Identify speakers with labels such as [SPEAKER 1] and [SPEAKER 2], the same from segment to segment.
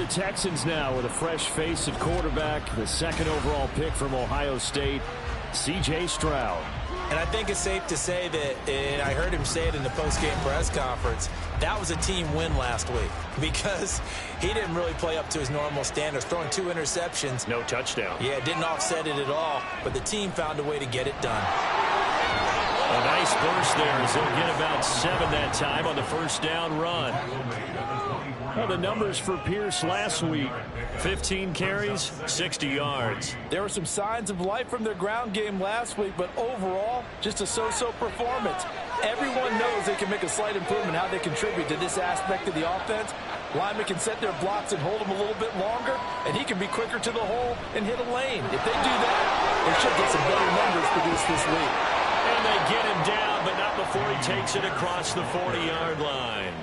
[SPEAKER 1] Texans now with a fresh face at quarterback, the second overall pick from Ohio State, C.J. Stroud.
[SPEAKER 2] And I think it's safe to say that, and I heard him say it in the post-game press conference, that was a team win last week because he didn't really play up to his normal standards, throwing 2 interceptions.
[SPEAKER 1] No touchdown.
[SPEAKER 2] Yeah, didn't offset it at all, but the team found a way to get it done.
[SPEAKER 1] A nice burst there as they'll get about 7 that time on the first down run. Well, the numbers for Pierce last week, 15 carries, 60 yards.
[SPEAKER 3] There were some signs of life from their ground game last week, but overall, just a so-so performance. Everyone knows they can make a slight improvement how they contribute to this aspect of the offense. Linemen can set their blocks and hold them a little bit longer, and he can be quicker to the hole and hit a lane. If they do that, they should get some better numbers produced this week.
[SPEAKER 1] And they get him down, but not before he takes it across the 40-yard line.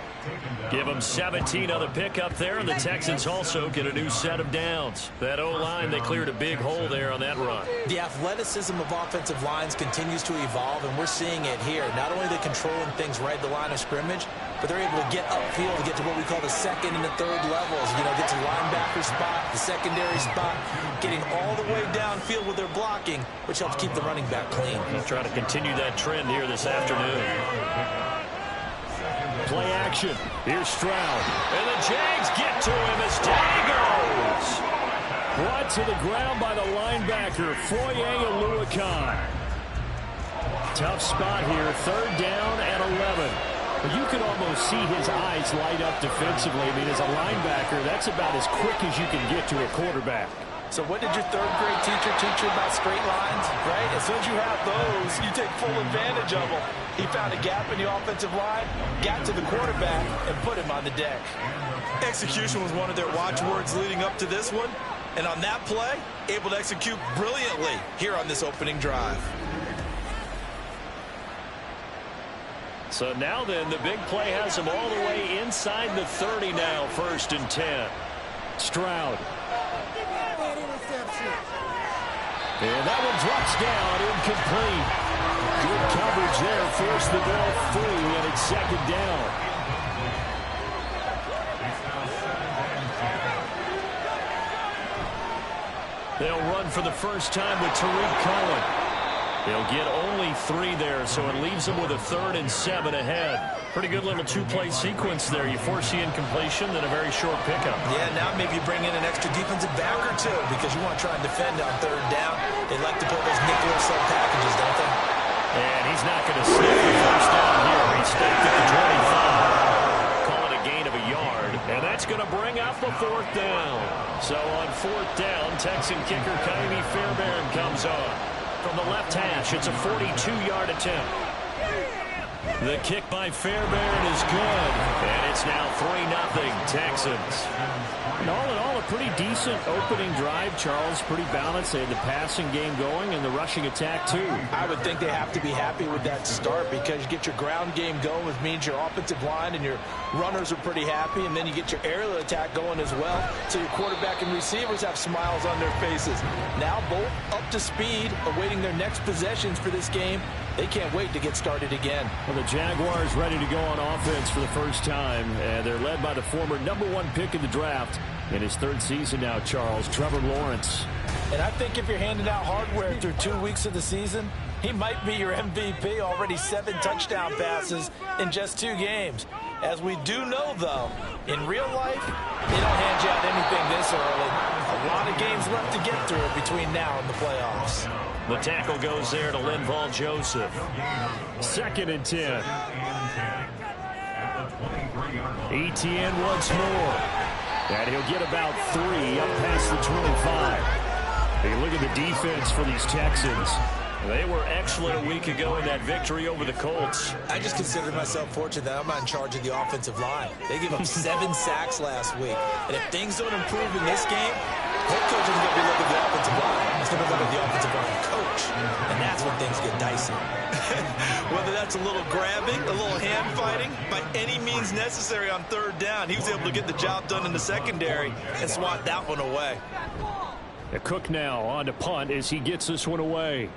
[SPEAKER 1] Give them 17 on the pickup there, and the Texans also get a new set of downs. That O-line, they cleared a big hole there on that run.
[SPEAKER 2] The athleticism of offensive lines continues to evolve, and we're seeing it here. Not only are they controlling things right at the line of scrimmage, but they're able to get upfield to get to what we call the second and the third levels. You know, get to the linebacker spot, the secondary spot, getting all the way downfield with their blocking, which helps keep the running back clean.
[SPEAKER 1] He'll try to continue that trend here this afternoon. Play action. Here's Stroud. And the Jags get to him as down he goes. Brought to the ground by the linebacker, Foye Oluokun. Tough spot here, 3rd down and 11. But you can almost see his eyes light up defensively. I mean, as a linebacker, that's about as quick as you can get to a quarterback.
[SPEAKER 3] So what did your 3rd-grade teacher teach you about straight lines, right? As soon as you have those, you take full advantage of them. He found a gap in the offensive line, got to the quarterback, and put him on the deck.
[SPEAKER 4] Execution was one of their watchwords leading up to this one. And on that play, able to execute brilliantly here on this opening drive.
[SPEAKER 1] So now then, the big play has him all the way inside the 30 now, 1st and 10. Stroud. And that one drops down, incomplete. Good coverage there, forced the ball free, and it's 2nd down. They'll run for the first time with Tariq Cohen. They'll get only 3 there, so it leaves them with a 3rd and 7 ahead. Pretty good little 2-play sequence there. You force the incompletion, then a very short pickup.
[SPEAKER 2] Yeah, now maybe you bring in an extra defensive back or 2 because you want to try and defend on 3rd down. They like to put those nickel or sub packages, don't they?
[SPEAKER 1] And he's not going to sniff the first down here. He's stopped at the 25. Call it a gain of a yard, and that's going to bring up the 4th down. So on 4th down, Texan kicker Kaimi Fairbairn comes on. From the left hash, it's a 42-yard attempt. The kick by Fairbairn is good, and it's now 3-0 Texans. And all in all, a pretty decent opening drive, Charles. Pretty balanced. They had the passing game going and the rushing attack, too.
[SPEAKER 3] I would think they have to be happy with that start because you get your ground game going, which means your offensive line and your runners are pretty happy, and then you get your aerial attack going as well, so your quarterback and receivers have smiles on their faces. Now both up to speed, awaiting their next possessions for this game. They can't wait to get started again.
[SPEAKER 1] Well, the Jaguars ready to go on offense for the first time, and they're led by the former #1 pick in the draft in his 3rd season now, Charles, Trevor Lawrence.
[SPEAKER 3] And I think if you're handing out hardware through 2 weeks of the season, he might be your MVP. Already 7 touchdown passes in just 2 games. As we do know, though, in real life, they don't hand you out anything this early. A lot of games left to get through between now and the playoffs.
[SPEAKER 1] The tackle goes there to Linval Joseph. 2nd and 10. Etienne once more. And he'll get about 3 up past the 25. Hey, look at the defense for these Texans. They were excellent a week ago in that victory over the Colts.
[SPEAKER 2] I just consider myself fortunate that I'm not in charge of the offensive line. They gave up 7 sacks last week. And if things don't improve in this game, head coach isn't going to be looking at the offensive line. He's going to be looking at the offensive line coach. And that's when things get dicey.
[SPEAKER 4] Whether that's a little grabbing, a little hand fighting, by any means necessary on 3rd down, he was able to get the job done in the secondary and swat that one away.
[SPEAKER 1] Cook now on to punt as he gets this one away.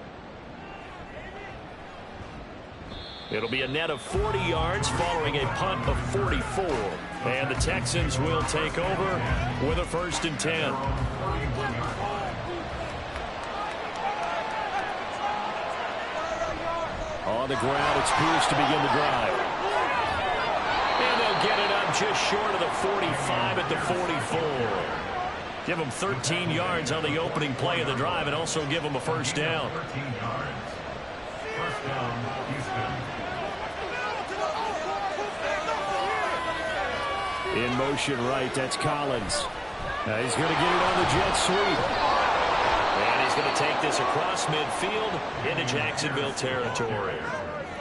[SPEAKER 1] It'll be a net of 40 yards following a punt of 44. And the Texans will take over with a 1st and 10. On the ground, it's Pierce to begin the drive. And they'll get it up just short of the 45 at the 44. Give them 13 yards on the opening play of the drive and also give them a 1st down.
[SPEAKER 5] 13 yards. 1st down, Houston.
[SPEAKER 1] In motion right, that's Collins. He's going to get it on the jet sweep. And he's going to take this across midfield into Jacksonville territory.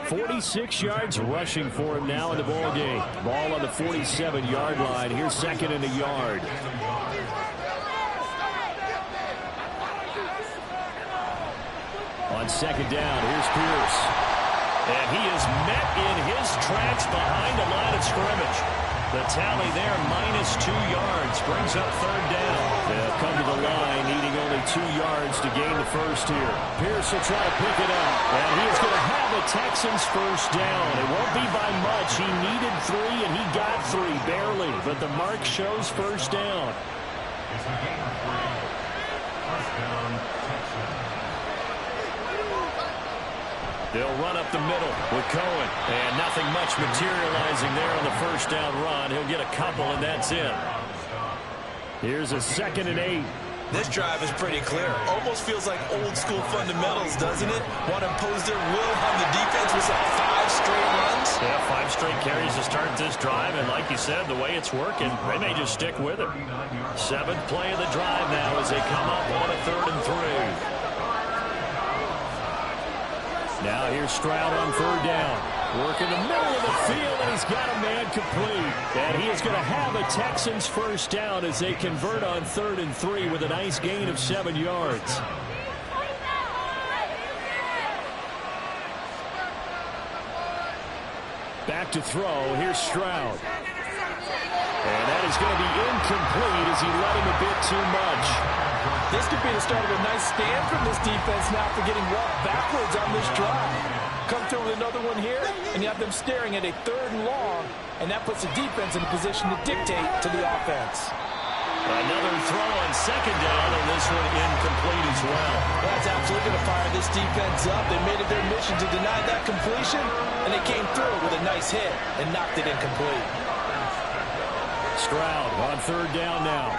[SPEAKER 1] 46 yards rushing for him now in the ball game. Ball on the 47-yard line. Here's 2nd and a yard. On 2nd down, here's Pierce. And he is met in his tracks behind the line of scrimmage. The tally there, -2 yards, brings up 3rd down. They'll come to the line, needing only 2 yards to gain the 1st here. Pierce will try to pick it up, and he is going to have the Texans 1st down. It won't be by much. He needed 3, and he got 3, barely. But the mark shows 1st down.
[SPEAKER 5] It's a gain of 3. 1st down, Texans.
[SPEAKER 1] They'll run up the middle with Cohen. And nothing much materializing there on the 1st down run. He'll get a couple, and that's it. Here's a 2nd and 8.
[SPEAKER 2] This drive is pretty clear. Almost feels like old school fundamentals, doesn't it? Want to impose their will on the defense with some 5 straight runs?
[SPEAKER 1] Yeah, 5 straight carries to start this drive. And like you said, the way it's working, they may just stick with it. 7th play of the drive now as they come up on a 3rd and 3. Now here's Stroud on 3rd down. Work in the middle of the field, and he's got a man complete. And he is going to have a Texans 1st down as they convert on 3rd and 3 with a nice gain of 7 yards. Back to throw. Here's Stroud. And that is going to be incomplete as he let him a bit too much.
[SPEAKER 3] This could be the start of a nice stand from this defense now for getting walked backwards on this drive. Come through with another one here, and you have them staring at a 3rd and long, and that puts the defense in a position to dictate to the offense.
[SPEAKER 1] Another throw on 2nd down, and this one incomplete as well.
[SPEAKER 2] That's absolutely going to fire this defense up. They made it their mission to deny that completion, and they came through with a nice hit and knocked it incomplete.
[SPEAKER 1] Stroud on 3rd down now.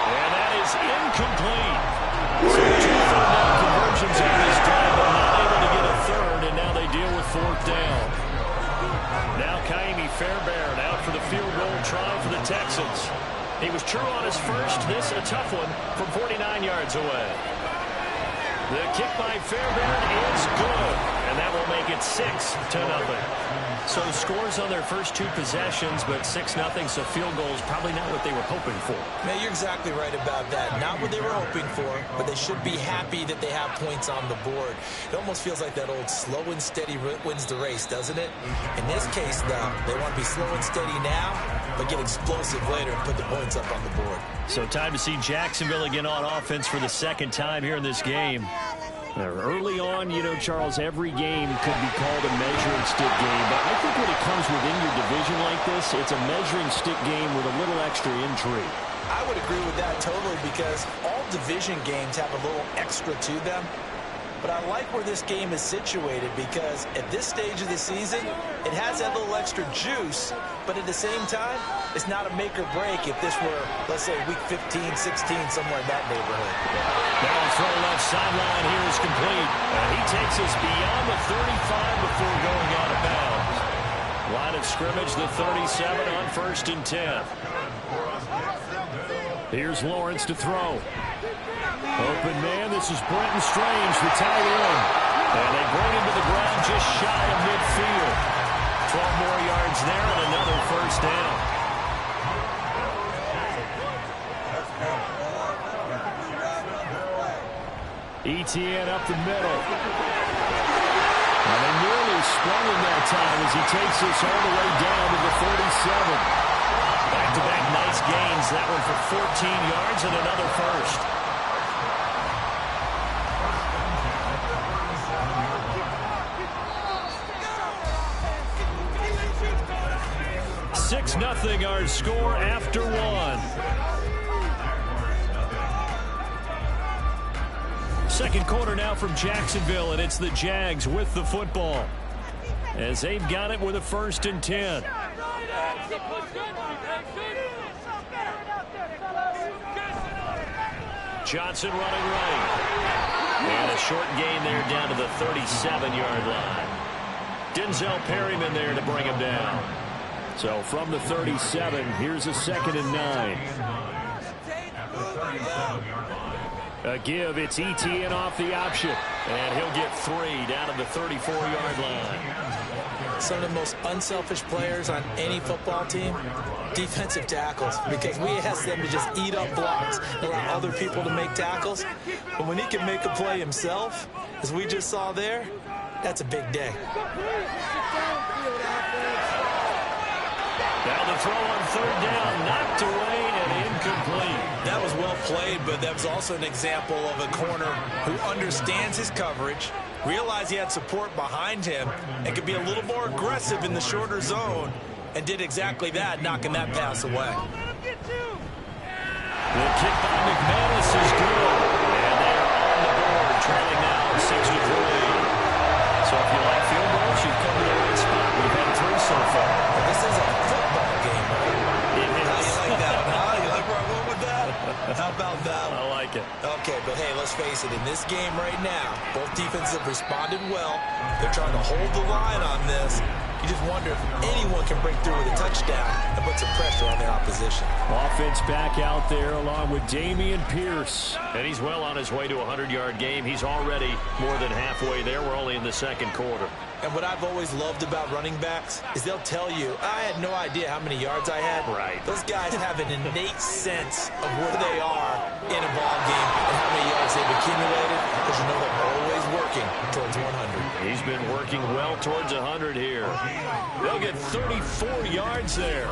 [SPEAKER 1] And that is incomplete. So 2 3rd down conversions on this drive, but not able to get a 3rd, and now they deal with 4th down. Now Kaimi Fairbairn out for the field goal try for the Texans. He was true on his first. This a tough one from 49 yards away. The kick by Fairbairn is good, and that will make it 6-0. So scores on their first 2 possessions, but 6-0, so field goal is probably not what they were hoping for.
[SPEAKER 2] Man, you're exactly right about that. Not what they were hoping for, but they should be happy that they have points on the board. It almost feels like that old slow and steady wins the race, doesn't it? In this case, though, they want to be slow and steady now, but get explosive later and put the points up on the board.
[SPEAKER 1] So time to see Jacksonville again on offense for the 2nd time here in this game. Early on, you know, Charles, every game could be called a measuring stick game. But I think when it comes within your division like this, it's a measuring stick game with a little extra intrigue.
[SPEAKER 2] I would agree with that totally because all division games have a little extra to them. But I like where this game is situated because at this stage of the season, it has that little extra juice, but at the same time, it's not a make or break if this were, let's say, week 15, 16, somewhere in that neighborhood.
[SPEAKER 1] Now throw left sideline here is complete. And he takes us beyond the 35 before going out of bounds. Line of scrimmage, the 37 on 1st and 10. Here's Lawrence to throw. Open man, this is Brenton Strange, the tight end. And they bring him to the ground just shy of midfield. 12 more yards there and another 1st down. Etienne up the middle. And they nearly sprung him that time as he takes this all the way down to the 37. Back-to-back nice gains. That one for 14 yards and another 1st. 6-0 our score after one. Second quarter now from Jacksonville, and it's the Jags with the football as they've got it with a 1st and 10. Johnson running right. And a short gain there down to the 37-yard line. Denzel Perryman there to bring him down. So from the 37, here's a 2nd and 9. A give, it's ETN off the option. And he'll get 3 down to the 34-yard line.
[SPEAKER 2] Some of the most unselfish players on any football team, defensive tackles, because we ask them to just eat up blocks and allow other people to make tackles. But when he can make a play himself, as we just saw there, that's a big day.
[SPEAKER 1] Now the throw on 3rd down, knocked away and incomplete.
[SPEAKER 2] That was well played, but that was also an example of a corner who understands his coverage, realized he had support behind him, and could be a little more aggressive in the shorter zone, and did exactly that, knocking that pass away.
[SPEAKER 1] The kick by McManus is good, and they are on the board, trailing now 6-3. So if you like field goals, you've come to the right spot. We've had 3 so far.
[SPEAKER 2] This is a football game, right?
[SPEAKER 1] It is.
[SPEAKER 2] How you like that? Huh? You like where I'm going with that? How about that?
[SPEAKER 1] I like it.
[SPEAKER 2] Okay, but hey, let's face it. In this game right now, both defenses have responded well. They're trying to hold the line on this. You just wonder if anyone can break through with a touchdown and put some pressure on their opposition.
[SPEAKER 1] Offense back out there along with Dameon Pierce. And he's well on his way to a 100-yard game. He's already more than halfway there. We're only in the 2nd quarter.
[SPEAKER 2] And what I've always loved about running backs is they'll tell you, I had no idea how many yards I had.
[SPEAKER 1] Right.
[SPEAKER 2] Those guys have an innate sense of where they are in a ball game and how many yards they've accumulated, because you know they're always working towards 100.
[SPEAKER 1] He's been working well towards 100 here. They'll get 34 yards there.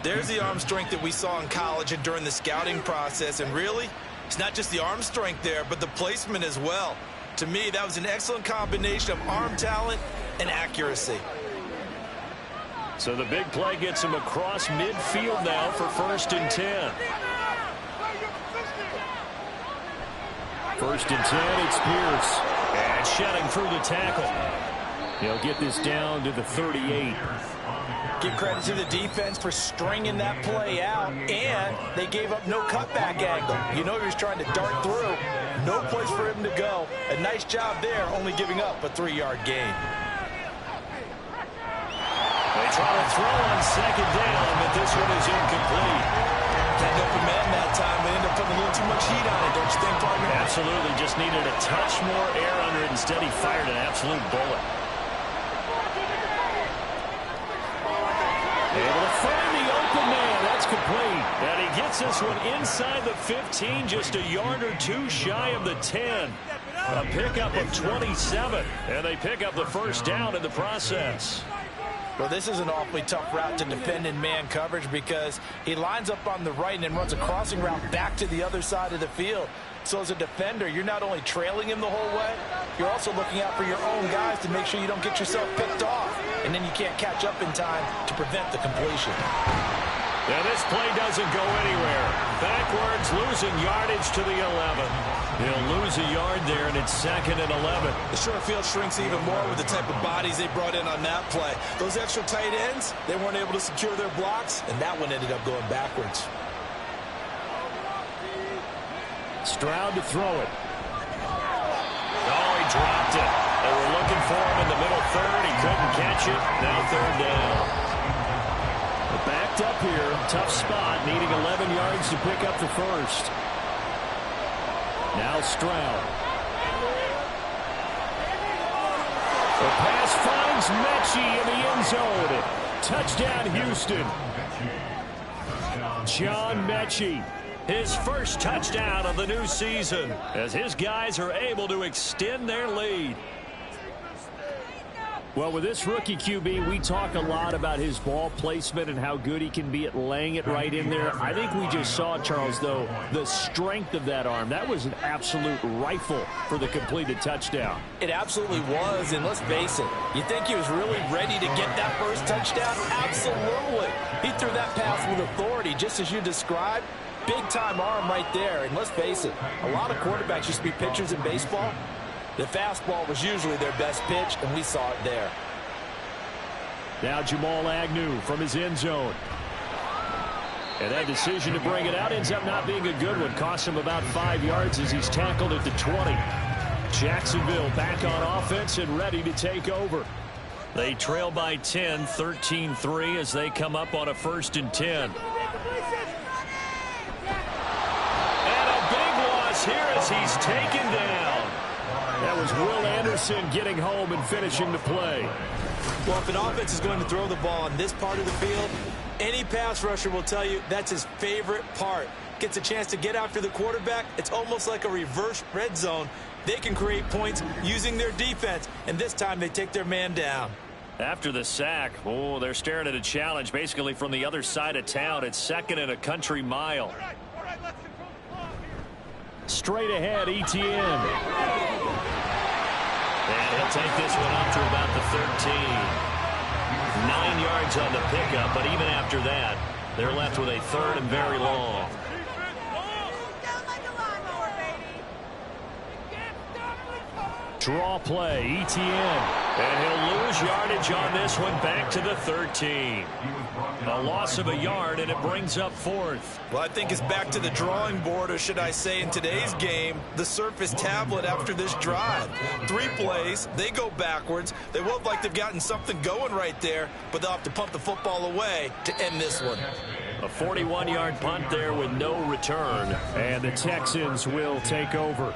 [SPEAKER 2] There's the arm strength that we saw in college and during the scouting process. And really, it's not just the arm strength there, but the placement as well. To me, that was an excellent combination of arm talent and accuracy.
[SPEAKER 1] So the big play gets him across midfield now for 1st and 10. 1st and 10, it's Pierce. And shedding through the tackle. He'll get this down to the 38.
[SPEAKER 3] Give credit to the defense for stringing that play out, and they gave up no cutback angle. You know he was trying to dart through. No place for him to go. A nice job there, only giving up a 3-yard gain.
[SPEAKER 1] They try to throw on 2nd down, but this one is incomplete.
[SPEAKER 2] Had no command that time, but ended up putting a little too much heat on it, don't you think, partner?
[SPEAKER 1] Absolutely, just needed a touch more air under it. Instead, he fired an absolute bullet. Able to find the open man. That's complete. And he gets this one inside the 15, just a yard or 2 shy of the 10. A pickup of 27, and they pick up the 1st down in the process.
[SPEAKER 3] Well, this is an awfully tough route to defend in man coverage because he lines up on the right and then runs a crossing route back to the other side of the field. So as a defender, you're not only trailing him the whole way, you're also looking out for your own guys to make sure you don't get yourself picked off. And then you can't catch up in time to prevent the completion.
[SPEAKER 1] Now this play doesn't go anywhere. Backwards, losing yardage to the 11. He'll lose a yard there, and it's 2nd and 11.
[SPEAKER 2] The short field shrinks even more with the type of bodies they brought in on that play. Those extra tight ends, they weren't able to secure their blocks, and that one ended up going backwards.
[SPEAKER 1] Stroud to throw it. Oh, he dropped it. They were looking for him in the middle 3rd. He couldn't catch it. Now 3rd down. But backed up here. Tough spot. Needing 11 yards to pick up the 1st. Now Stroud. The pass finds Mechie in the end zone. Touchdown, Houston. John Mechie. His first touchdown of the new season as his guys are able to extend their lead. Well, with this rookie QB, we talk a lot about his ball placement and how good he can be at laying it right in there. I think we just saw, Charles, though, the strength of that arm. That was an absolute rifle for the completed touchdown.
[SPEAKER 3] It absolutely was, and let's face it, you think he was really ready to get that first touchdown? Absolutely. He threw that pass with authority, just as you described. Big-time arm right there, and let's face it, a lot of quarterbacks used to be pitchers in baseball. The fastball was usually their best pitch, and we saw it there.
[SPEAKER 1] Now Jamal Agnew from his end zone. And that decision to bring it out ends up not being a good one. Costs him about 5 yards as he's tackled at the 20. Jacksonville back on offense and ready to take over. They trail by 10, 13-3 as they come up on a 1st and 10. And a big loss here as he's taken down. That was Will Anderson getting home and finishing the play.
[SPEAKER 2] Well, if an offense is going to throw the ball on this part of the field, any pass rusher will tell you that's his favorite part. Gets a chance to get after the quarterback. It's almost like a reverse red zone. They can create points using their defense, and this time they take their man down.
[SPEAKER 1] After the sack, oh, they're staring at a challenge basically from the other side of town. It's 2nd and a country mile. Straight ahead, Etienne. And he'll take this one up to about the 13. 9 yards on the pickup, but even after that, they're left with a 3rd and very long. Draw play, Etienne. And he'll lose yardage on this one back to the 13. A loss of a yard, and it brings up 4th.
[SPEAKER 4] Well, I think it's back to the drawing board, or should I say in today's game, the Surface tablet after this drive. 3 plays, they go backwards. They look like they've gotten something going right there, but they'll have to punt the football away to end this one.
[SPEAKER 1] A 41-yard punt there with no return, and the Texans will take over.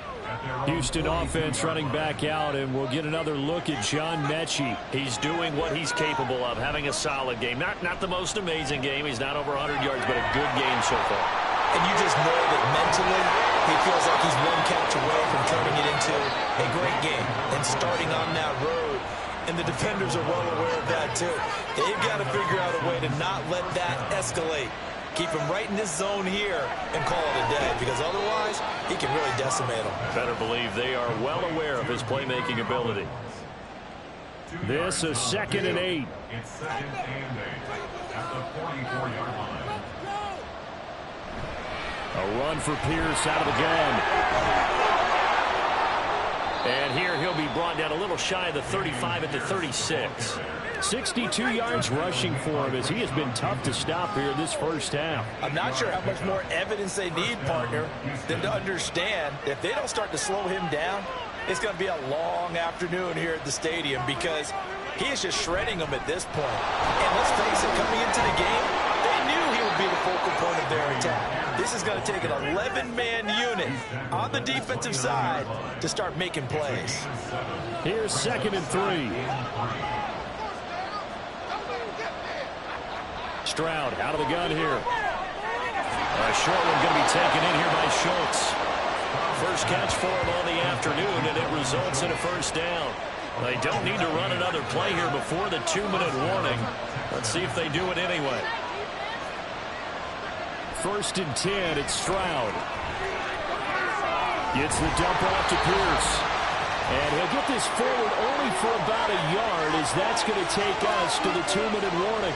[SPEAKER 1] Houston offense running back out, and we'll get another look at John Mechie. He's doing what he's capable of, having a solid game. Not the most amazing game. He's not over 100 yards, but a good game so far.
[SPEAKER 2] And you just know that mentally he feels like he's one catch away from turning it into a great game and starting on that road. And the defenders are well aware of that, too. They've got to figure out a way to not let that escalate. Keep him right in this zone here and call it a day, because otherwise he can really decimate him.
[SPEAKER 1] Better believe they are well aware of his playmaking ability. This is 2nd and 8.
[SPEAKER 5] It's 2nd and 8 at the 44-yard line.
[SPEAKER 1] A run for Pierce out of the gun. And here he'll be brought down a little shy of the 35 at the 36. 62 yards rushing for him as he has been tough to stop here this first half.
[SPEAKER 3] I'm not sure how much more evidence they need, partner, than to understand if they don't start to slow him down, it's going to be a long afternoon here at the stadium, because he is just shredding them at this point. And let's face it, coming into the game, they knew he would be the focal point of their attack. This is going to take an 11-man unit on the defensive side to start making plays.
[SPEAKER 1] Here's 2nd and 3. Stroud out of the gun here. A short one going to be taken in here by Schultz. First catch for him on the afternoon, and it results in a 1st down. They don't need to run another play here before the 2-minute warning. Let's see if they do it anyway. 1st and 10, it's Stroud. Gets the dump off to Pierce. And he'll get this forward only for about a yard, as that's going to take us to the 2-minute warning.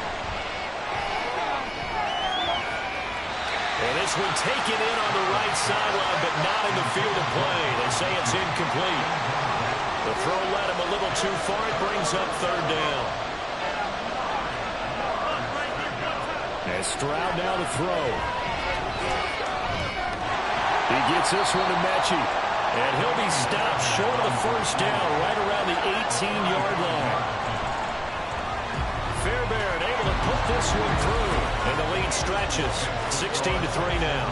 [SPEAKER 1] And this one taken in on the right sideline, but not in the field of play. They say it's incomplete. The throw led him a little too far. It brings up 3rd down. And Stroud now to throw. He gets this one to Mechie. And he'll be stopped short of the 1st down, right around the 18-yard line. Fairbairn able to put this one through, and the lead stretches. 16-3 now.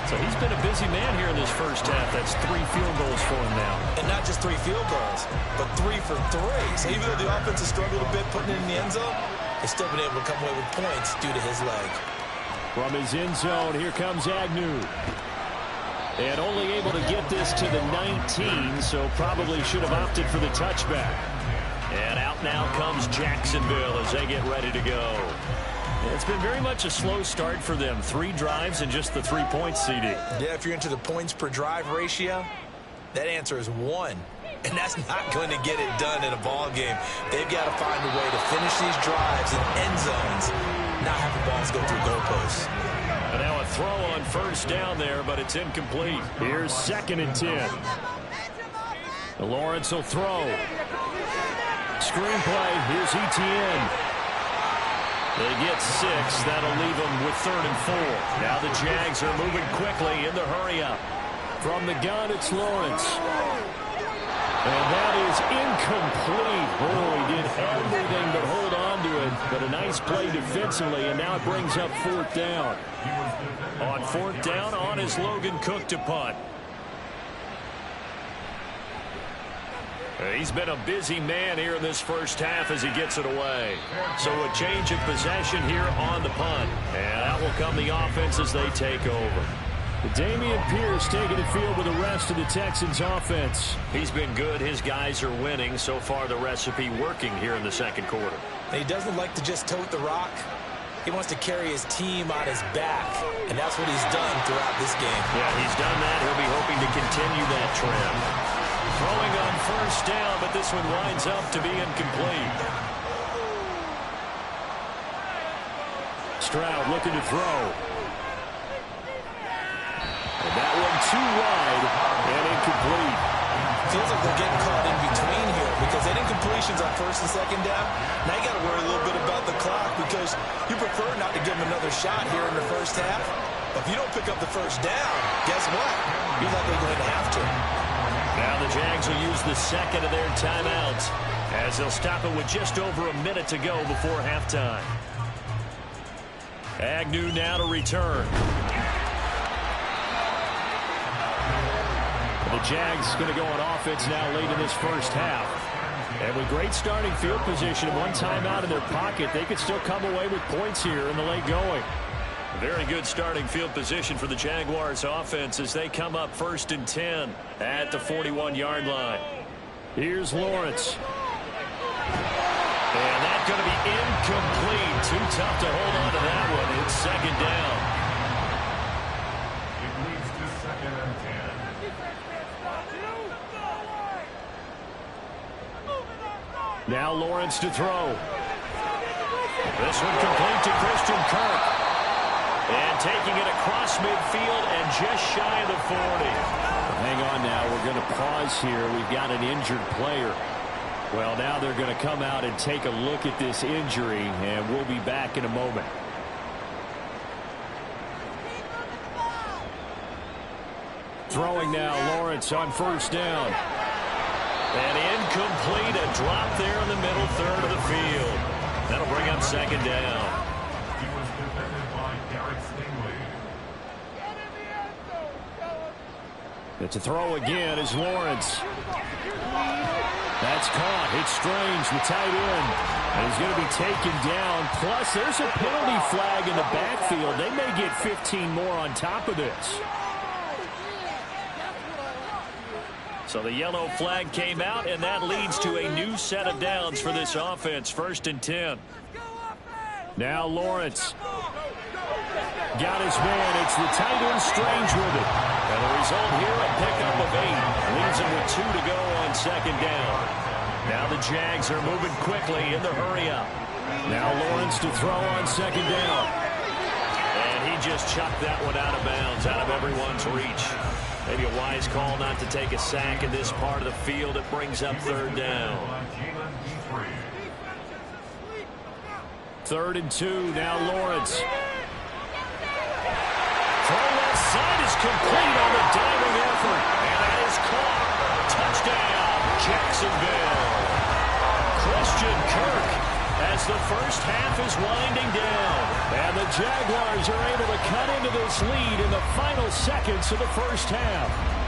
[SPEAKER 1] So he's been a busy man here in this first half. That's 3 field goals for him now.
[SPEAKER 2] And not just 3 field goals, but 3 for 3. So even though the offense has struggled a bit putting it in the end zone, they've still been able to come away with points due to his leg.
[SPEAKER 1] From his end zone, here comes Agnew. And only able to get this to the 19, so probably should have opted for the touchback. And out now comes Jacksonville as they get ready to go. It's been very much a slow start for them. 3 drives and just the 3 points, CD.
[SPEAKER 2] Yeah, if you're into the points per drive ratio, that answer is 1. And that's not going to get it done in a ball game. They've got to find a way to finish these drives in end zones, not have the balls go through goalposts.
[SPEAKER 1] And now a throw on first down there, but it's incomplete. Here's 2nd and 10. Lawrence will throw. Screenplay. Here's Etienne. They get 6. That'll leave them with 3rd and 4. Now the Jags are moving quickly in the hurry-up. From the gun, it's Lawrence. And that is incomplete. Oh, he did everything but hold on to it. But a nice play defensively, and now it brings up 4th down. On 4th down, on is Logan Cook to punt. He's been a busy man here in this first half as he gets it away. So a change of possession here on the punt. And out will come the offense as they take over. Dameon Pierce taking the field with the rest of the Texans offense. He's been good. His guys are winning. So far the recipe working here in the second quarter.
[SPEAKER 2] He doesn't like to just tote the rock. He wants to carry his team on his back. And that's what he's done throughout this game.
[SPEAKER 1] Yeah, he's done that. He'll be hoping to continue that trend. Throwing on first down, but this one winds up to be incomplete. Stroud looking to throw. And that one too wide and incomplete.
[SPEAKER 2] Feels like they're getting caught in between here because that incompletion's on 1st and 2nd down. Now you got to worry a little bit about the clock because you prefer not to give them another shot here in the first half. But if you don't pick up the first down, guess what? You're likely going to have to.
[SPEAKER 1] Now the Jags will use the 2nd of their timeouts as they'll stop it with just over a minute to go before halftime. Agnew now to return. The Jags going to go on offense now late in this first half. And with great starting field position and one timeout in their pocket, they could still come away with points here in the late going. Very good starting field position for the Jaguars offense as they come up 1st and 10 at the 41-yard line. Here's Lawrence. And that's going to be incomplete. Too tough to hold on to that one. It's 2nd down.
[SPEAKER 5] It leads to 2nd and 10.
[SPEAKER 1] Now Lawrence to throw. This one complete to Christian Kirk. And taking it across midfield and just shy of the 40. Hang on now. We're going to pause here. We've got an injured player. Well, now they're going to come out and take a look at this injury, and we'll be back in a moment. Throwing now, Lawrence on first down. And incomplete, a drop there in the middle 3rd of the field. That'll bring up 2nd down. It's a throw again is Lawrence. That's caught. It's Strange, the tight end. And he's going to be taken down. Plus, there's a penalty flag in the backfield. They may get 15 more on top of this. So the yellow flag came out, and that leads to a new set of downs for this offense. 1st and 10. Now Lawrence. Got his man. It's the tight end Strange with it. And the result here, a pickup of 8. Leaves him with 2 to go on 2nd down. Now the Jags are moving quickly in the hurry-up. Now Lawrence to throw on 2nd down. And he just chucked that one out of bounds, out of everyone's reach. Maybe a wise call not to take a sack in this part of the field. It brings up 3rd down. 3rd and 2. Now Lawrence. Throw left side is complete on the diving effort. And that is caught. Touchdown, Jacksonville. Christian Kirk as the first half is winding down. And the Jaguars are able to cut into this lead in the final seconds of the first half.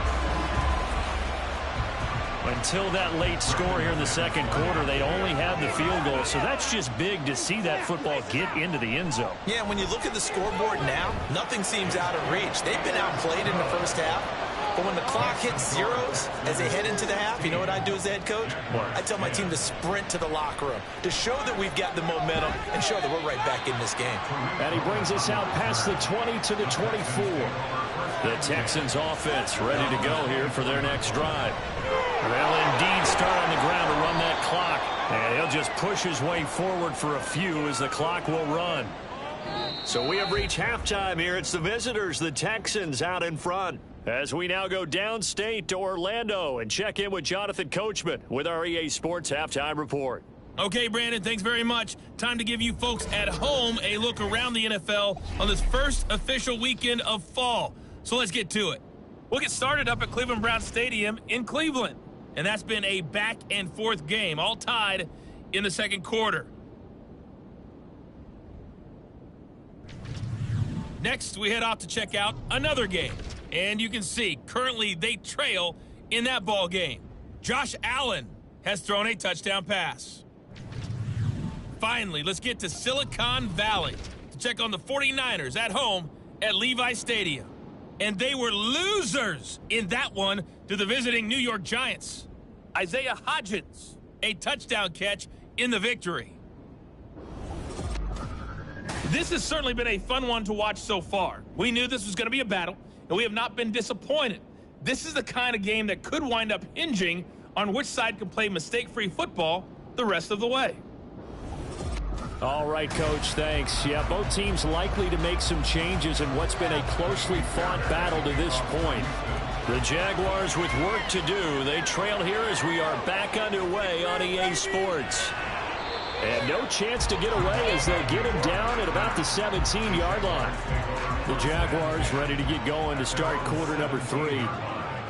[SPEAKER 1] Until that late score here in the second quarter, they only had the field goal. So that's just big to see that football get into the end zone.
[SPEAKER 2] Yeah, when you look at the scoreboard now, nothing seems out of reach. They've been outplayed in the first half. But when the clock hits zeros as they head into the half, you know what I do as the head coach? I tell my team to sprint to the locker room to show that we've got the momentum and show that we're right back in this game.
[SPEAKER 1] And he brings us out past the 20 to the 24. The Texans offense ready to go here for their next drive. They'll indeed start on the ground to run that clock. And he'll just push his way forward for a few as the clock will run. So we have reached halftime here. It's the visitors, the Texans, out in front. As we now go downstate to Orlando and check in with Jonathan Coachman with our EA Sports Halftime Report.
[SPEAKER 6] Okay, Brandon, thanks very much. Time to give you folks at home a look around the NFL on this first official weekend of fall. So let's get to it. We'll get started up at Cleveland Browns Stadium in Cleveland. And that's been a back-and-forth game, all tied in the second quarter. Next, we head off to check out another game. And you can see, currently they trail in that ball game. Josh Allen has thrown a touchdown pass. Finally, let's get to Silicon Valley to check on the 49ers at home at Levi Stadium. And they were losers in that one to the visiting New York Giants. Isaiah Hodgins, a touchdown catch in the victory. This has certainly been a fun one to watch so far. We knew this was going to be a battle, and we have not been disappointed. This is the kind of game that could wind up hinging on which side can play mistake-free football the rest of the way.
[SPEAKER 1] All right, Coach, thanks. Yeah, both teams likely to make some changes in what's been a closely fought battle to this point. The Jaguars with work to do. They trail here as we are back underway on EA Sports. And no chance to get away as they get him down at about the 17-yard line. The Jaguars ready to get going to start quarter number 3.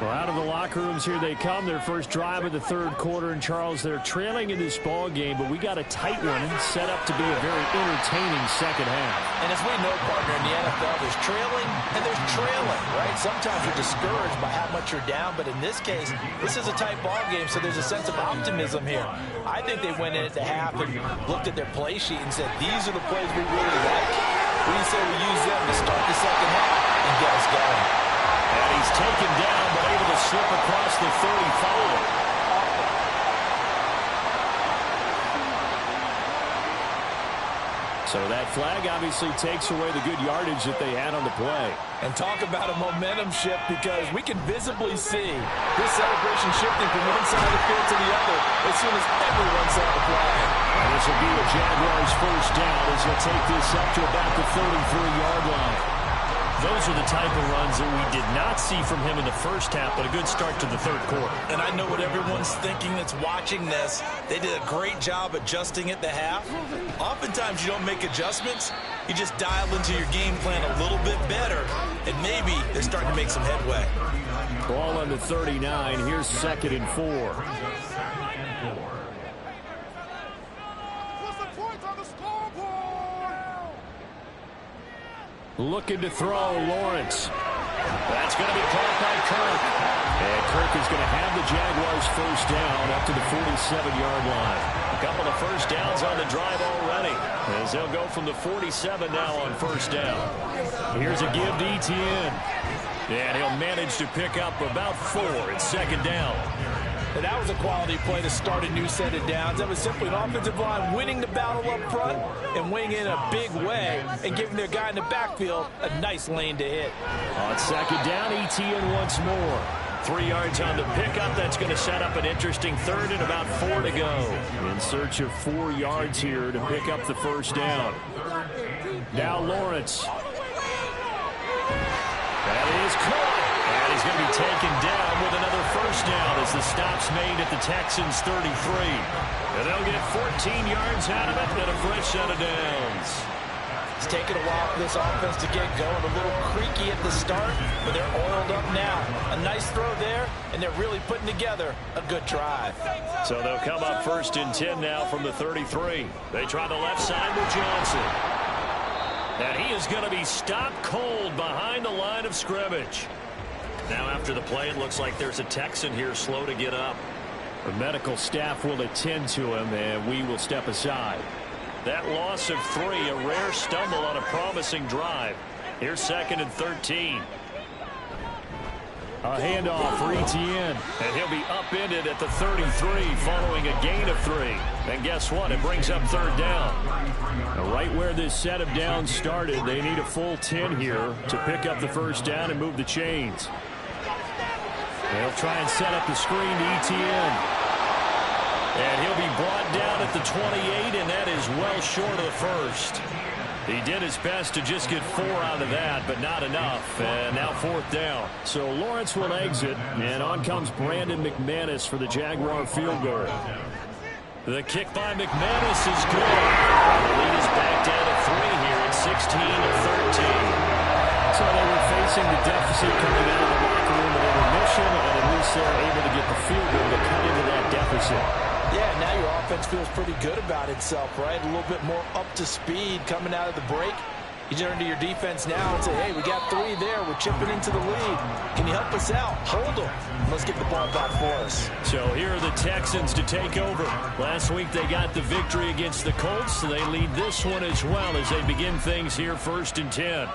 [SPEAKER 1] Well, out of the locker rooms here they come. Their first drive of the third quarter. And, Charles, they're trailing in this ball game, but we got a tight one set up to be a very entertaining second half.
[SPEAKER 2] And as we know, partner, in the NFL, there's trailing and there's trailing, right? Sometimes you're discouraged by how much you're down, but in this case, this is a tight ball game, so there's a sense of optimism here. I think they went in at the half and looked at their play sheet and said, these are the plays we really like. We say we use them to start the second half and get us going.
[SPEAKER 1] And he's taken down, but able to slip across the 35. So that flag obviously takes away the good yardage that they had on the play.
[SPEAKER 3] And talk about a momentum shift, because we can visibly see this celebration shifting from one side of the field to the other as soon as everyone saw the flag.
[SPEAKER 1] And this will be a Jaguars first down as he'll take this up to about the 33-yard line. Those are the type of runs that we did not see from him in the first half, but a good start to the third quarter.
[SPEAKER 2] And I know what everyone's thinking that's watching this. They did a great job adjusting at the half. Oftentimes you don't make adjustments. You just dial into your game plan a little bit better, and maybe they're starting to make some headway.
[SPEAKER 1] Ball on the 39. Here's 2nd and 4. Looking to throw, Lawrence. That's going to be caught by Kirk. And Kirk is going to have the Jaguars first down up to the 47-yard line. A couple of first downs on the drive already, as they'll go from the 47 now on first down. Here's a give to Etienne. And he'll manage to pick up about 4 at 2nd down.
[SPEAKER 3] And that was a quality play to start a new set of downs. That was simply an offensive line winning the battle up front and winning in a big way and giving their guy in the backfield a nice lane to hit.
[SPEAKER 1] On 2nd down, Etienne once more. 3 yards on the pickup. That's going to set up an interesting third and about 4 to go. In search of 4 yards here to pick up the first down. Now Lawrence. That is caught. And he's going to be taken down with another first down as the stop's made at the Texans' 33. And they'll get 14 yards out of it and a fresh set of downs.
[SPEAKER 2] It's taken a while for this offense to get going. A little creaky at the start, but they're oiled up now. A nice throw there, and they're really putting together a good drive.
[SPEAKER 1] So they'll come up 1st and 10 now from the 33. They try the left side with Johnson. And he is going to be stopped cold behind the line of scrimmage. Now after the play, it looks like there's a Texan here slow to get up. The medical staff will attend to him, and we will step aside. That loss of 3, a rare stumble on a promising drive. Here's 2nd and 13. A handoff for Etienne. And he'll be upended at the 33 following a gain of 3. And guess what? It brings up third down. Now, right where this set of downs started, they need a full 10 here to pick up the first down and move the chains. They'll try and set up the screen to Etienne. And he'll be brought down at the 28, and that is well short of the first. He did his best to just get 4 out of that, but not enough. And now fourth down. So Lawrence will exit, and on comes Brandon McManus for the Jaguar field goal. The kick by McManus is good. The lead is back down to 3 here at 16-13. So they were facing the deficit coming out of the locker room at intermission, and at least they're able to get the field goal to cut into that deficit.
[SPEAKER 2] Yeah, now your offense feels pretty good about itself, right? A little bit more up to speed coming out of the break. You turn to your defense now and say, hey, we got 3 there. We're chipping into the lead. Can you help us out? Hold them. Let's get the ball back for us.
[SPEAKER 1] So here are the Texans to take over. Last week they got the victory against the Colts, so they lead this one as well as they begin things here 1st and 10.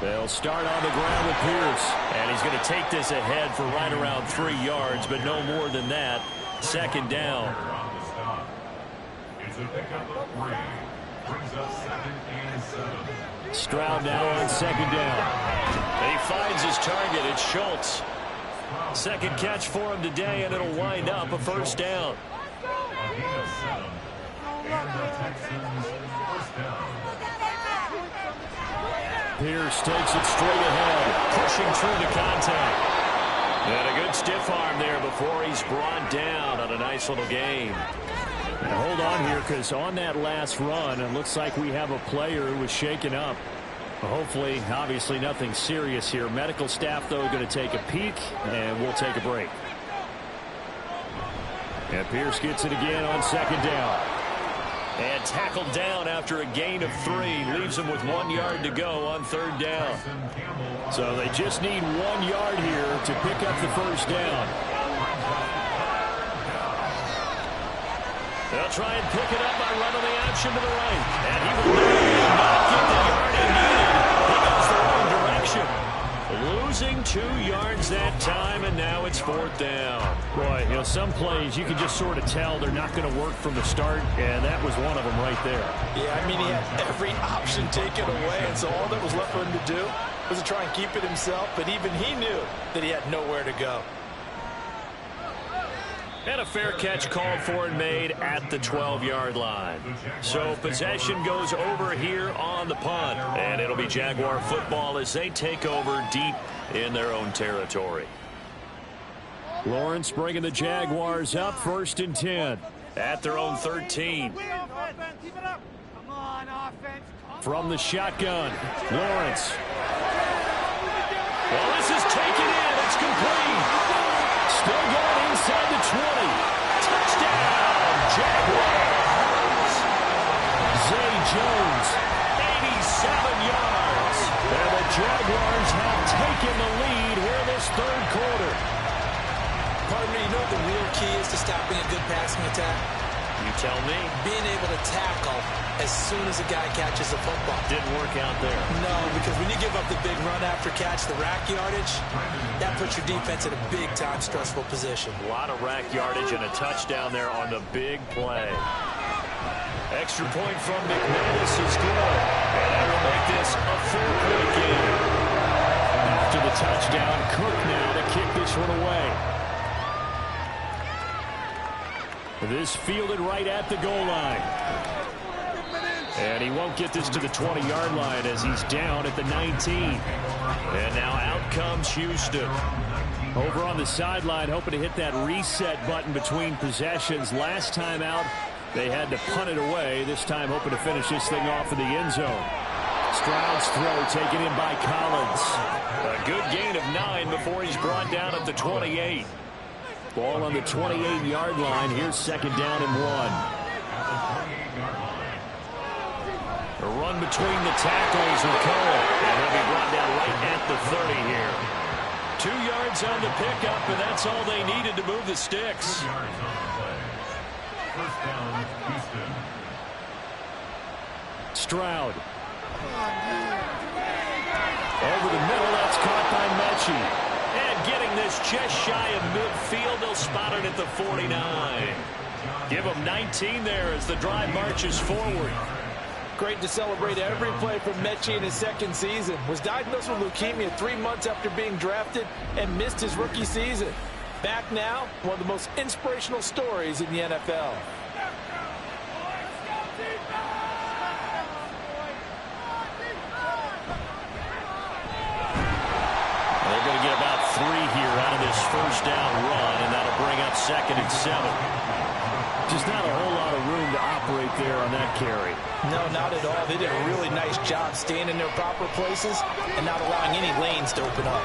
[SPEAKER 1] They'll start on the ground with Pierce. And he's going to take this ahead for right around 3 yards, but no more than that. Second down.
[SPEAKER 5] It's a pickup of 3. Brings up 2nd and 7.
[SPEAKER 1] Stroud now on second down. He finds his target. It's Schultz. Second catch for him today, and it'll wind up a first down.
[SPEAKER 5] A gain of 7. And the Texans first down.
[SPEAKER 1] Pierce takes it straight ahead, pushing through the contact. And a good stiff arm there before he's brought down on a nice little gain. And hold on here, because on that last run, it looks like we have a player who was shaken up. Hopefully, obviously nothing serious here. Medical staff, though, going to take a peek, and we'll take a break. And Pierce gets it again on second down. And tackled down after a gain of 3. Leaves him with 1 yard to go on third down. So they just need 1 yard here to pick up the first down. They'll try and pick it up by running the option to the right. And he will not get the yard he needed. He goes the wrong direction. Losing 2 yards that time, and now it's fourth down. Boy, you know, some plays you can just sort of tell they're not going to work from the start, and that was one of them right there.
[SPEAKER 2] Yeah, I mean, he had every option taken away, and so all that was left for him to do was to try and keep it himself, but even he knew that he had nowhere to go.
[SPEAKER 1] And a fair catch called for and made at the 12-yard line. So possession goes over here on the punt. And it'll be Jaguar football as they take over deep in their own territory. Lawrence bringing the Jaguars up 1st and 10 at their own 13. From the shotgun, Lawrence. Well, this is taken in. It's complete. Still going inside the 20. Touchdown, Jaguars. Zay Jones, 87 yards. And the Jaguars have taken the lead here in this third quarter.
[SPEAKER 2] Pardon me, you know what the real key is to stopping a good passing attack?
[SPEAKER 1] You tell me.
[SPEAKER 2] Being able to tackle as soon as a guy catches a football.
[SPEAKER 1] Didn't work out there.
[SPEAKER 2] No, because when you give up the big run after catch, the rack yardage, that puts your defense in a big-time stressful position.
[SPEAKER 1] A lot of rack yardage and a touchdown there on the big play. Extra point from McManus is good. And that will make this a 4-point game. After the touchdown, Cook now to kick this one away. This fielded right at the goal line. And he won't get this to the 20-yard line as he's down at the 19. And now out comes Houston. Over on the sideline, hoping to hit that reset button between possessions. Last time out, they had to punt it away. This time hoping to finish this thing off in the end zone. Stroud's throw taken in by Collins. A good gain of 9 before he's brought down at the 28. Ball on the 28-yard line. Here's second down and 1. A run between the tackles with Cole. And he'll be brought down right at the 30 here. 2 yards on the pickup, and that's all they needed to move the sticks.
[SPEAKER 5] 2 yards on the play. First down, Houston.
[SPEAKER 1] Stroud Over the middle, that's caught by Mechie. And getting this just shy of midfield, they'll spot it at the 49. Give him 19 there as the drive marches forward.
[SPEAKER 3] Great to celebrate every play from Mechie in his second season. Was diagnosed with leukemia 3 months after being drafted and missed his rookie season. Back now, one of the most inspirational stories in the NFL.
[SPEAKER 1] They're going to get about 3 here out of this first down run, and that'll bring up 2nd and 7.
[SPEAKER 2] Just not a whole lot of room to operate there on that carry. No, not at all. They did a really nice job staying in their proper places and not allowing any lanes to open up.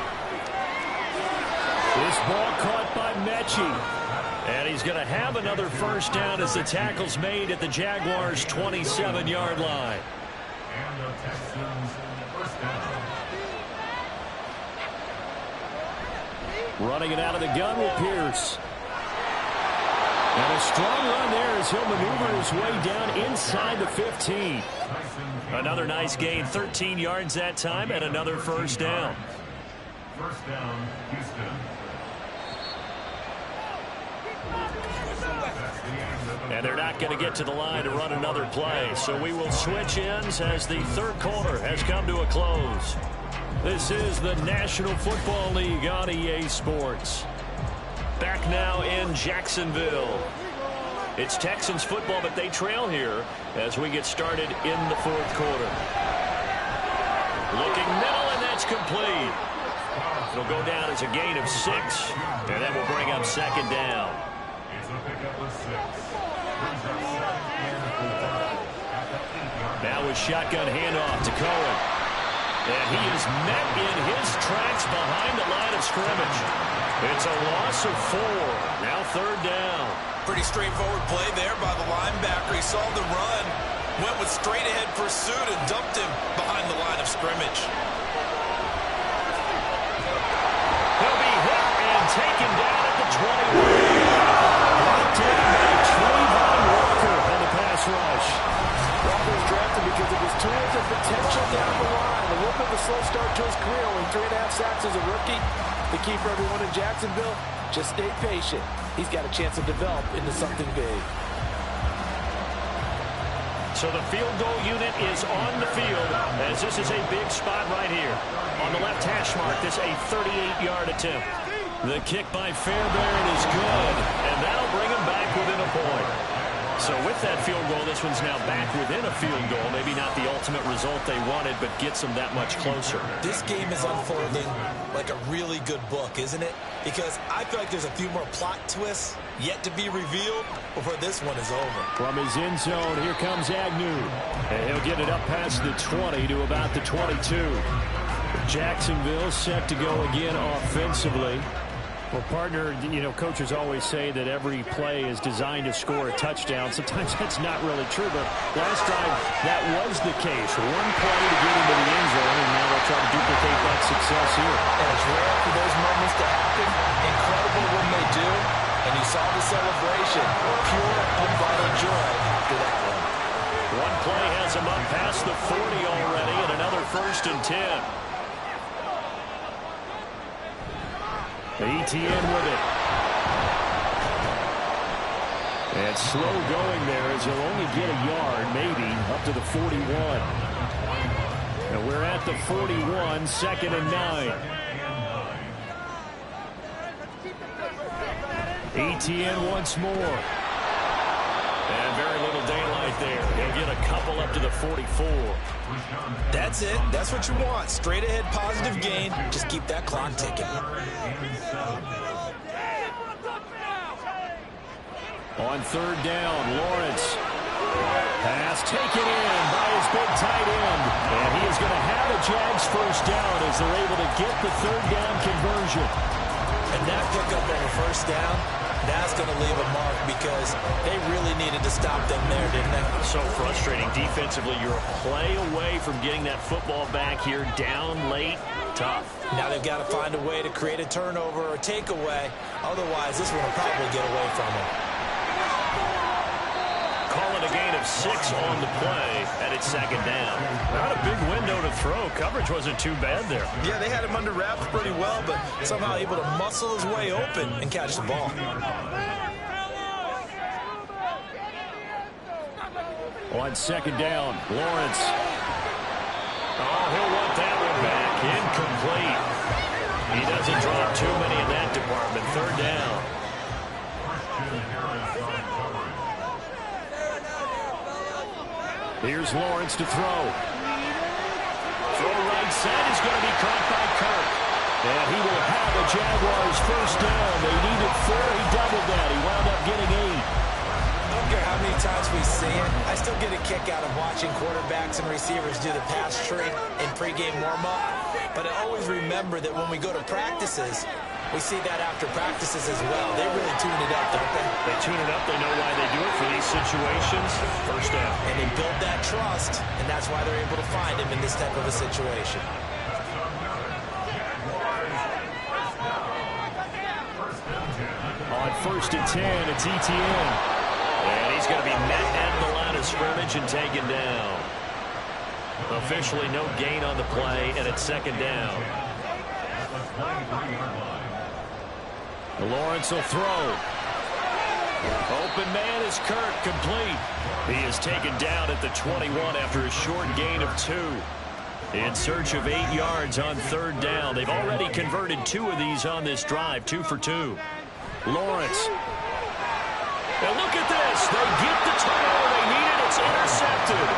[SPEAKER 1] This ball caught by Mechie. And he's going to have another first down as the tackle's made at the Jaguars' 27-yard line.
[SPEAKER 5] And the Texans first down.
[SPEAKER 1] Running it out of the gun with Pierce. And a strong run there as he'll maneuver his way down inside the 15. Another nice gain, 13 yards that time, and another first down.
[SPEAKER 5] First down, Houston.
[SPEAKER 1] And they're not going to get to the line to run another play. So we will switch ends as the third quarter has come to a close. This is the National Football League on EA Sports. Back now in Jacksonville. It's Texans football, but they trail here as we get started in the fourth quarter. Looking middle, and that's complete. It'll go down as a gain of 6, and that will bring up 2nd down.
[SPEAKER 5] It's a pickup of 6. Brings up 2nd and 4.
[SPEAKER 1] Now with shotgun handoff to Cohen. And he is met in his tracks behind the line of scrimmage. It's a loss of 4. Now 3rd down.
[SPEAKER 4] Pretty straightforward play there by the linebacker. He saw the run, went with straight-ahead pursuit, and dumped him behind the line of scrimmage.
[SPEAKER 1] He'll be hit and taken down at the 21. Brought down by Trayvon Walker on the pass rush.
[SPEAKER 3] Walker was drafted because of his tools and potential down the line. A little bit of a slow start to his career, only 3.5 sacks as a rookie. The key for everyone in Jacksonville, just stay patient. He's got a chance to develop into something big.
[SPEAKER 1] So the field goal unit is on the field as this is a big spot right here. On the left hash mark, this a 38-yard attempt. The kick by Fairbairn is good, and that'll bring him back within a point. So with that field goal, this one's now back within a field goal. Maybe not the ultimate result they wanted, but gets them that much closer.
[SPEAKER 2] This game is unfolding like a really good book, isn't it? Because I feel like there's a few more plot twists yet to be revealed before this one is over.
[SPEAKER 1] From his end zone, here comes Agnew. And he'll get it up past the 20 to about the 22. Jacksonville set to go again offensively. Well, partner, you know, coaches always say that every play is designed to score a touchdown. Sometimes that's not really true, but last drive, that was the case. One play to get into the end zone, and now they'll try to duplicate that success here.
[SPEAKER 2] And it's rare for those moments to happen. Incredible when they do. And you saw the celebration. Pure, unbridled joy after that one.
[SPEAKER 1] One play has him up past the 40 already, and another 1st and 10. ETN with it. And slow going there as he'll only get a yard, maybe, up to the 41. And we're at the 41, 2nd and 9. ETN once more. And very little daylight there. He'll get a couple up to the 44.
[SPEAKER 2] That's it. That's what you want. Straight ahead positive gain. Just keep that clock ticking.
[SPEAKER 1] On 3rd down, Lawrence. Pass taken in by his big tight end. And he is going to have a Jags first down as they're able to get the 3rd down conversion.
[SPEAKER 2] And that pickup on the 1st down, that's going to leave a mark because they really needed to stop them there, didn't they?
[SPEAKER 1] So frustrating. Defensively, you're a play away from getting that football back here down late. Tough.
[SPEAKER 2] Now they've got to find a way to create a turnover or takeaway. Otherwise, this one will probably get away from them.
[SPEAKER 1] Calling a gain of of 6 on the play, and it's second down. Not a big window to throw. Coverage wasn't too bad there.
[SPEAKER 2] Yeah, they had him under wraps pretty well, but somehow able to muscle his way open and catch the ball.
[SPEAKER 1] On second down, Lawrence. Oh, he'll want that one back. Incomplete. He doesn't drop too many in that department. Third down. Here's Lawrence to throw. Throw right side is going to be caught by Kirk. And he will have a Jaguars first down. They needed 4. He doubled that. He wound up getting 8.
[SPEAKER 2] I don't care how many times we see it. I still get a kick out of watching quarterbacks and receivers do the pass tree in pregame warm-up. But I always remember that when we go to practices, we see that after practices as well. They really tune it up, don't they?
[SPEAKER 1] They tune it up. They know why they do it for these situations. First down.
[SPEAKER 2] And they build that trust, and that's why they're able to find him in this type of a situation.
[SPEAKER 1] On 1st and 10, it's ETN. And he's going to be met at the line of scrimmage and taken down. Officially no gain on the play, and it's second down. Lawrence will throw. Open man is Kirk, complete. He is taken down at the 21 after a short gain of 2. In search of 8 yards on third down. They've already converted 2 of these on this drive, 2 for 2. Lawrence. And look at this. They get the turnover they needed. It's intercepted.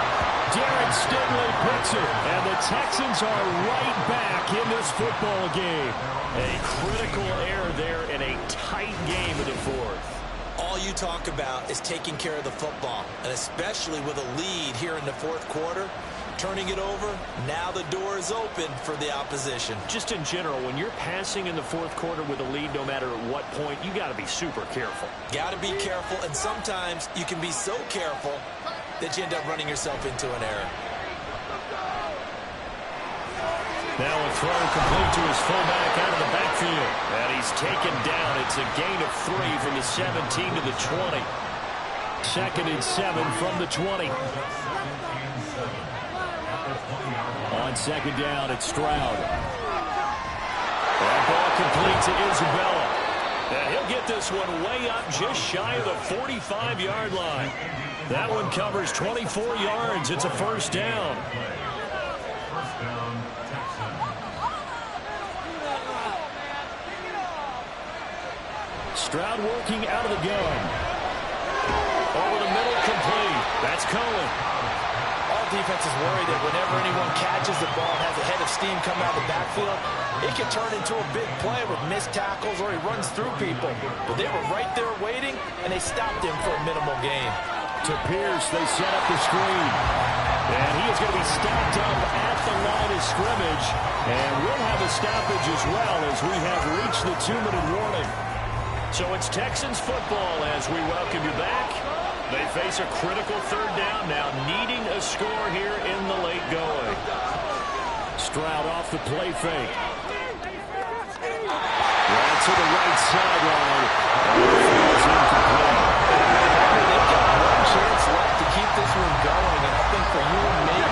[SPEAKER 1] Darren Stingley puts it. And the Texans are right back in this football game. A critical error there in a tight game in the 4th.
[SPEAKER 2] All you talk about is taking care of the football, and especially with a lead here in the 4th quarter. Turning it over, now the door is open for the opposition.
[SPEAKER 1] Just in general, when you're passing in the 4th quarter with a lead, no matter at what point, you got to be super careful.
[SPEAKER 2] Got to be careful, and sometimes you can be so careful that you end up running yourself into an error.
[SPEAKER 1] Now a throw complete to his fullback out of the backfield. And he's taken down. It's a gain of 3 from the 17 to the 20. 2nd and 7 from the 20. On second down, it's Stroud. That ball complete to Isabella. And he'll get this one way up just shy of the 45-yard line. That one covers 24 yards. It's a first down. Stroud working out of the gun. Over the middle, complete. That's Cohen.
[SPEAKER 2] All defenses worry that whenever anyone catches the ball and has a head of steam come out of the backfield, it can turn into a big play with missed tackles or he runs through people. But they were right there waiting, and they stopped him for a minimal gain.
[SPEAKER 1] To Pierce, they set up the screen. And he is going to be stopped up at the line of scrimmage. And we'll have a stoppage as well as we have reached the 2-minute warning. So it's Texans football as we welcome you back. They face a critical third down now, needing a score here in the late going. Stroud off the play fake. Right to the right sideline. They've
[SPEAKER 2] got one chance left to keep this one going, and I think for you and me,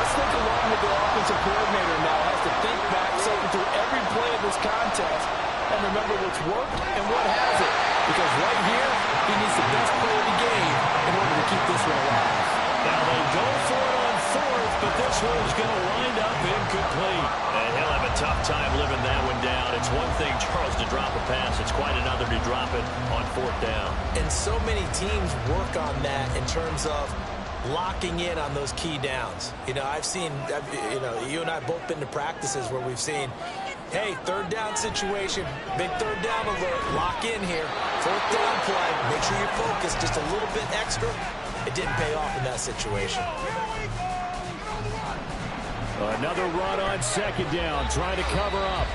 [SPEAKER 2] let's think along with the offensive coordinator now. Has to think back, cycle through every play of this contest, and remember what's worked and what hasn't. Because right here, he needs the best play of the game in order to keep this one alive.
[SPEAKER 1] Now they go for it on 4th, but this one is going to wind up incomplete. And he'll have a tough time living that one down. It's one thing, Charles, to drop a pass. It's quite another to drop it on 4th down.
[SPEAKER 2] And so many teams work on that in terms of locking in on those key downs. You know, I've seen, you and I both been to practices where we've seen, hey, third down situation, big third down alert, lock in here. 4th down play, make sure you're focused just a little bit extra. It didn't pay off in that situation.
[SPEAKER 1] Another run on second down, trying to cover up.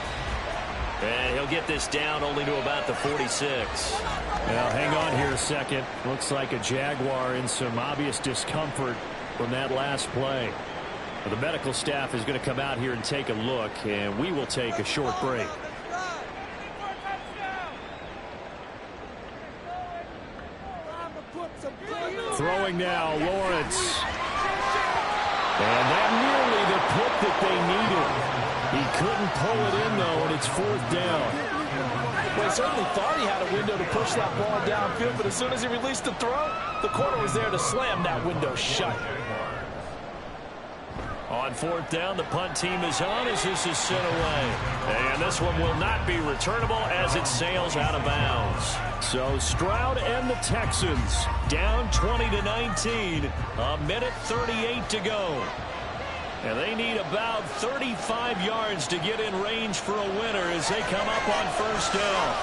[SPEAKER 1] And he'll get this down only to about the 46. Now, hang on here a second. Looks like a Jaguar in some obvious discomfort from that last play. The medical staff is going to come out here and take a look, and we will take a short break. Throwing throwing now, Lawrence. And that nearly the pick that they needed. He couldn't pull it in, though, and it's 4th down.
[SPEAKER 3] Well, he certainly thought he had a window to push that ball downfield, but as soon as he released the throw, the corner was there to slam that window shut.
[SPEAKER 1] On 4th down, the punt team is on as this is sent away. And this one will not be returnable as it sails out of bounds. So Stroud and the Texans down 20-19. A minute 38 to go. And they need about 35 yards to get in range for a winner as they come up on 1st down.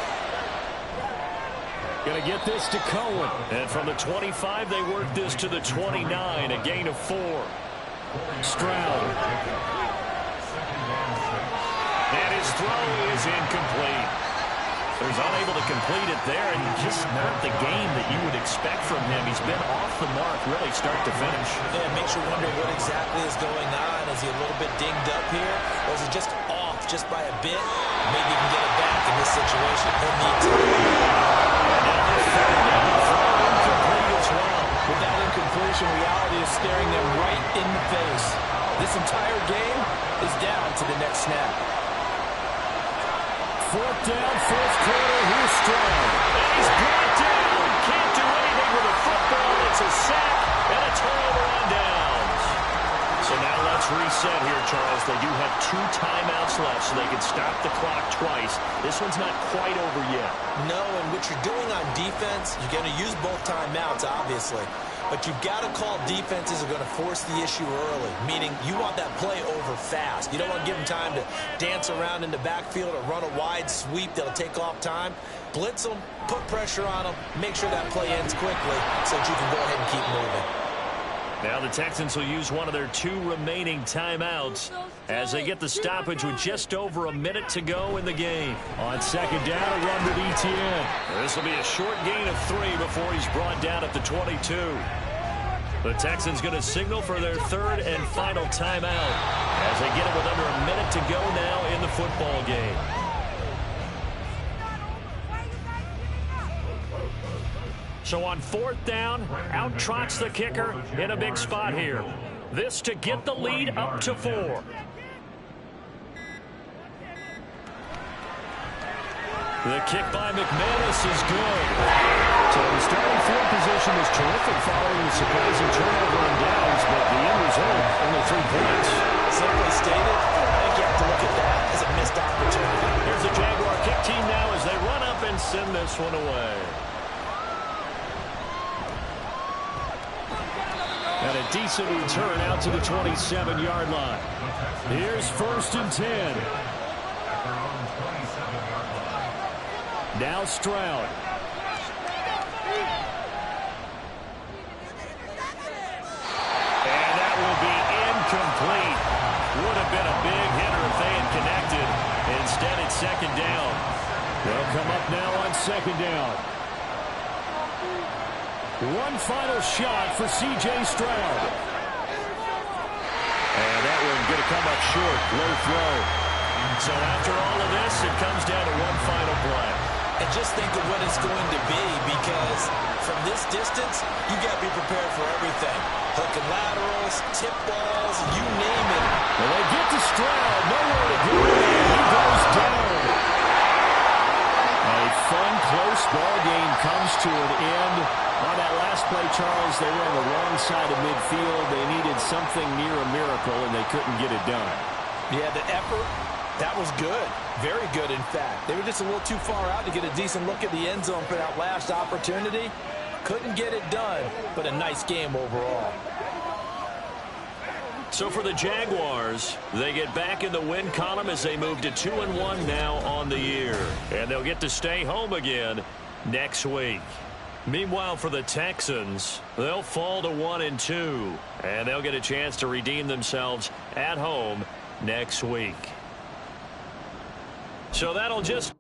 [SPEAKER 1] Going to get this to Cohen. And from the 25, they work this to the 29, a gain of 4. Stroud. And his throw is incomplete. He's unable to complete it there, and just not the game that you would expect from him. He's been off the mark really start to finish.
[SPEAKER 2] Yeah, it makes you wonder what exactly is going on. Is he a little bit dinged up here, or is he just off just by a bit? Maybe he can get it back in this situation. He'll need to.
[SPEAKER 1] Incomplete as well.
[SPEAKER 3] With that incompletion, reality is staring them right in the face. This entire game is down to the next snap.
[SPEAKER 1] 4th down, 4th quarter. Here's Stroud. And he's brought down. Can't do anything with a football. It's a sack and a turnover on downs. So now let's reset here, Charles. They do have 2 timeouts left, so they can stop the clock twice. This one's not quite over yet.
[SPEAKER 2] No, and what you're doing on defense, you're going to use both timeouts, obviously. But you've got to call defenses are going to force the issue early, meaning you want that play over fast. You don't want to give them time to dance around in the backfield or run a wide sweep that'll take off time. Blitz them, put pressure on them, make sure that play ends quickly so that you can go ahead and keep moving.
[SPEAKER 1] Now the Texans will use one of their 2 remaining timeouts as they get the stoppage with just over a minute to go in the game. On 2nd down, a run with Etienne. This will be a short gain of 3 before he's brought down at the 22. The Texans going to signal for their 3rd and final timeout as they get it with under a minute to go now in the football game. So on 4th down, out trots the kicker in a big spot here. This to get the lead up to 4. The kick by McManus is good. So the starting field position is terrific following the surprising turnover and downs, but the end result, only 3 points.
[SPEAKER 2] Simply stated, I think you have to look at that as a missed opportunity.
[SPEAKER 1] Here's the Jaguar kick team now as they run up and send this one away. And a decent return out to the 27-yard line. Here's 1st and 10. Now Stroud. And that will be incomplete. Would have been a big hitter if they had connected. Instead, it's 2nd down. They'll come up now on 2nd down. One final shot for C.J. Stroud. And that one going to come up short. Low throw. So after all of this, it comes down to one final play.
[SPEAKER 2] And just think of what it's going to be, because from this distance, you got to be prepared for everything. Hook and laterals, tip balls, you name it.
[SPEAKER 1] Well, they get to Stroud. Nowhere to go. He goes down. A fun, close ball game comes to an end. On that last play, Charles, they were on the wrong side of midfield. They needed something near a miracle, and they couldn't get it done.
[SPEAKER 3] Yeah, the effort, that was good. Very good, in fact. They were just a little too far out to get a decent look at the end zone for that last opportunity. Couldn't get it done, but a nice game overall.
[SPEAKER 1] So for the Jaguars, they get back in the win column as they move to 2-1 now on the year. And they'll get to stay home again next week. Meanwhile, for the Texans, they'll fall to 1-2, and they'll get a chance to redeem themselves at home next week. So that'll just